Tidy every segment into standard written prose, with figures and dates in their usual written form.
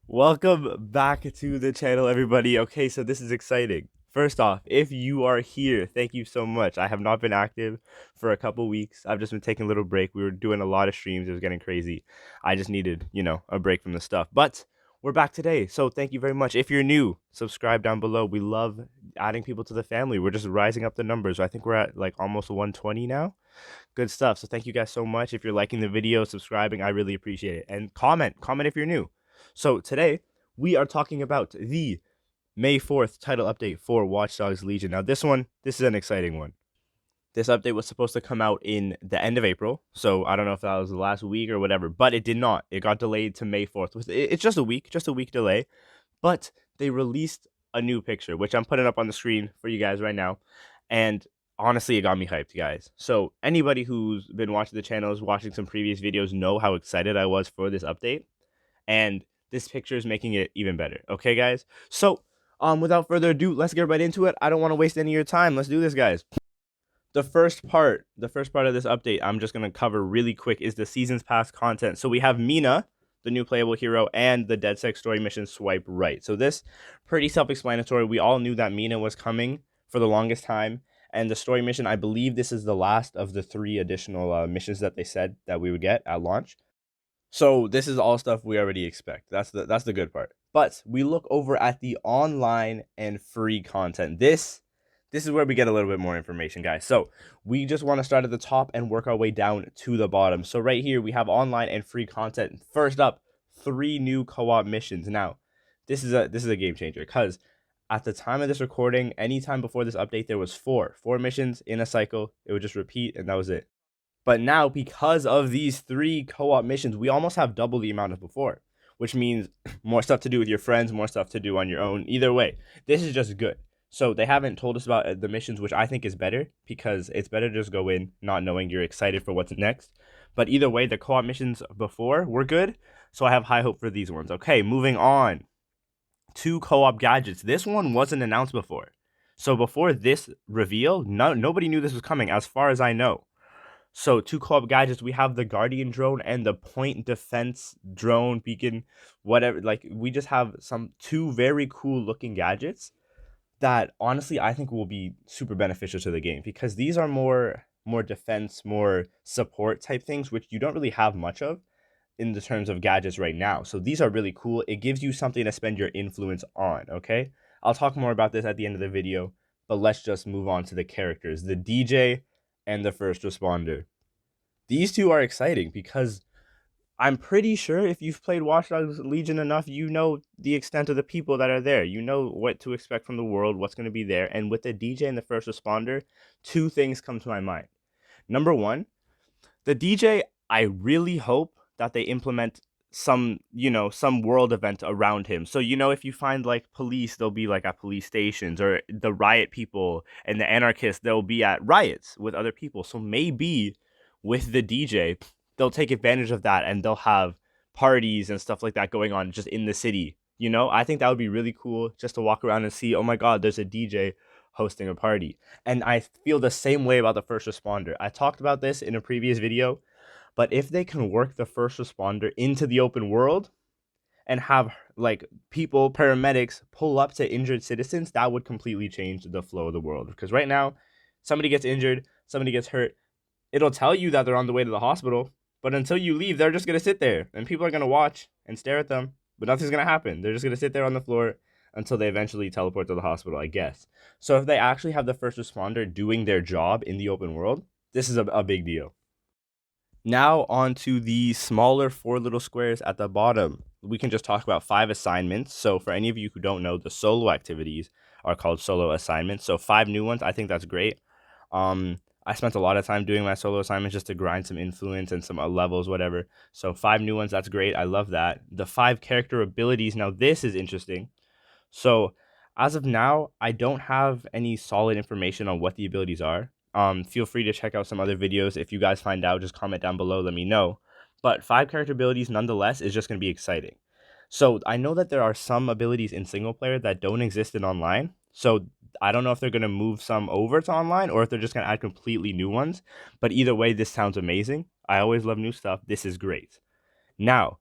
Welcome back to the channel, everybody. Okay, so this is exciting. First off, if you are here, thank you so much. I have not been active for a couple weeks. I've just been taking a little break. We were doing a lot of streams. It was getting crazy. I just needed, a break from the stuff. But we're back today. So thank you very much. If you're new, subscribe down below. We love adding people to the family. We're just rising up the numbers. I think we're at like almost 120 now. Good stuff. So thank you guys so much. If you're liking the video, subscribing, I really appreciate it. And comment if you're new. So today we are talking about the May 4th title update for Watch Dogs Legion. Now this is an exciting one. This update was supposed to come out in the end of April, so I don't know if that was the last week or whatever, but it did not. It got delayed to May 4th. It's just a week delay, but they released a new picture, which I'm putting up on the screen for you guys right now, and honestly, it got me hyped, guys. So anybody who's been watching the channel, is watching some previous videos, know how excited I was for this update, and this picture is making it even better. Okay, guys? So, without further ado, let's get right into it. I don't want to waste any of your time. Let's do this, guys. The first part of this update I'm just going to cover really quick is the Seasons Pass content. So we have Mina, the new playable hero, and the DedSec story mission Swipe Right. So this, pretty self-explanatory. We all knew that Mina was coming for the longest time. And the story mission, I believe this is the last of the 3 additional missions that they said that we would get at launch. So this is all stuff we already expect. That's the good part. But we look over at the online and free content. This is where we get a little bit more information, guys. So we just want to start at the top and work our way down to the bottom. So right here we have online and free content. First up, 3 new co-op missions. Now, this is a game changer because at the time of this recording, anytime before this update, there was four missions in a cycle. It would just repeat, and that was it. But now, because of these 3 co-op missions, we almost have double the amount of before, which means more stuff to do with your friends, more stuff to do on your own. Either way, this is just good. So they haven't told us about the missions, which I think is better, because it's better to just go in not knowing you're excited for what's next. But either way, the co-op missions before were good, so I have high hope for these ones. Okay, moving on. 2 co-op gadgets. This one wasn't announced before. So before this reveal, nobody knew this was coming, as far as I know. So 2 co-op gadgets, we have the Guardian drone and the Point Defense drone beacon, whatever. Like, we just have 2 very cool looking gadgets that honestly I think will be super beneficial to the game, because these are more defense, more support type things, which you don't really have much of in the terms of gadgets right now. So these are really cool. It gives you something to spend your influence on, okay? I'll talk more about this at the end of the video, but let's just move on to the characters, the DJ and the first responder. These 2 are exciting because I'm pretty sure if you've played Watch Dogs Legion enough, you know the extent of the people that are there. You know what to expect from the world, what's going to be there. And with the DJ and the first responder, 2 things come to my mind. Number 1, the DJ, I really hope that they implement some world event around him. So, if you find like police, they'll be like at police stations, or the riot people and the anarchists, they'll be at riots with other people. So maybe with the DJ, they'll take advantage of that and they'll have parties and stuff like that going on just in the city. I think that would be really cool, just to walk around and see, oh my God, there's a DJ hosting a party. And I feel the same way about the first responder. I talked about this in a previous video, but if they can work the first responder into the open world and have like people, paramedics, pull up to injured citizens, that would completely change the flow of the world. Because right now, somebody gets injured, somebody gets hurt, it'll tell you that they're on the way to the hospital, but until you leave, they're just going to sit there and people are going to watch and stare at them, but nothing's going to happen. They're just going to sit there on the floor until they eventually teleport to the hospital, I guess. So if they actually have the first responder doing their job in the open world, this is a big deal. Now on to the smaller 4 little squares at the bottom. We can just talk about 5 assignments. So for any of you who don't know, the solo activities are called solo assignments. So 5 new ones, I think that's great. I spent a lot of time doing my solo assignments just to grind some influence and some levels, whatever. So 5 new ones, that's great. I love that. The 5 character abilities, now this is interesting. So as of now, I don't have any solid information on what the abilities are. Feel free to check out some other videos. If you guys find out, just comment down below, let me know. But 5 character abilities nonetheless is just going to be exciting. So I know that there are some abilities in single player that don't exist in online. So I don't know if they're going to move some over to online or if they're just going to add completely new ones. But either way, this sounds amazing. I always love new stuff. This is great. Now,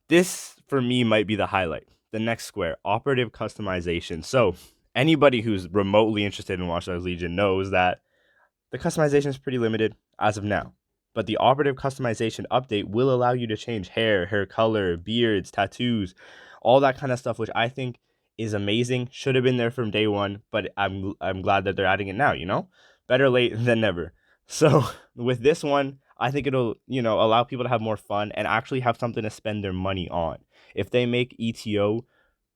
this for me might be the highlight. The next square, operative customization. So anybody who's remotely interested in Watch Dogs Legion knows that the customization is pretty limited as of now. But the operative customization update will allow you to change hair color, beards, tattoos, all that kind of stuff, which I think is amazing. Should have been there from day one, but I'm glad that they're adding it now, you know? Better late than never. So with this one, I think it'll, allow people to have more fun and actually have something to spend their money on. If they make ETO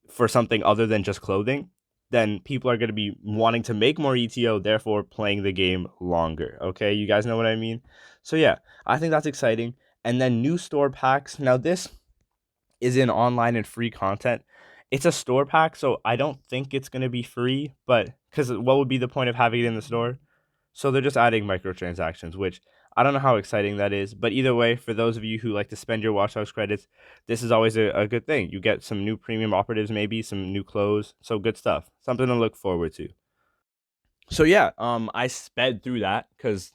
for something other than just clothing, then people are going to be wanting to make more ETO, therefore playing the game longer. Okay, you guys know what I mean? So yeah, I think that's exciting. And then new store packs. Now this is in online and free content. It's a store pack, so I don't think it's going to be free, but because what would be the point of having it in the store? So they're just adding microtransactions, which I don't know how exciting that is. But either way, for those of you who like to spend your Watch Dogs credits, this is always a good thing. You get some new premium operatives, maybe some new clothes. So good stuff. Something to look forward to. So yeah, I sped through that because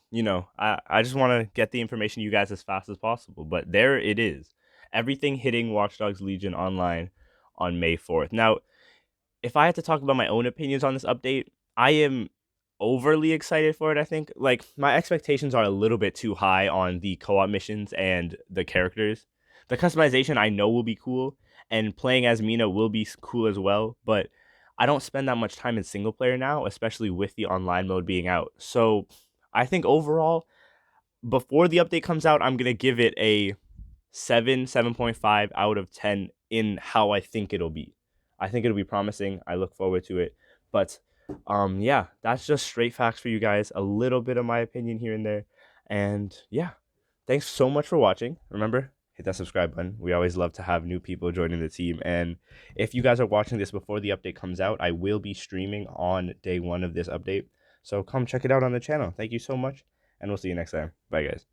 I just want to get the information to you guys as fast as possible. But there it is, everything hitting Watch Dogs Legion online on May 4th. Now, if I had to talk about my own opinions on this update, I am overly excited for it. I think like my expectations are a little bit too high on the co-op missions and the characters. The customization I know will be cool, and playing as Mina will be cool as well, but I don't spend that much time in single player now, especially with the online mode being out. So I think overall, before the update comes out, I'm gonna give it a 7.5 out of 10 in how I think it'll be. I think it'll be promising. I look forward to it. But yeah, that's just straight facts for you guys. A little bit of my opinion here and there. And yeah, thanks so much for watching. Remember, hit that subscribe button. We always love to have new people joining the team. And if you guys are watching this before the update comes out, I will be streaming on day one of this update. So come check it out on the channel. Thank you so much, and we'll see you next time. Bye, guys.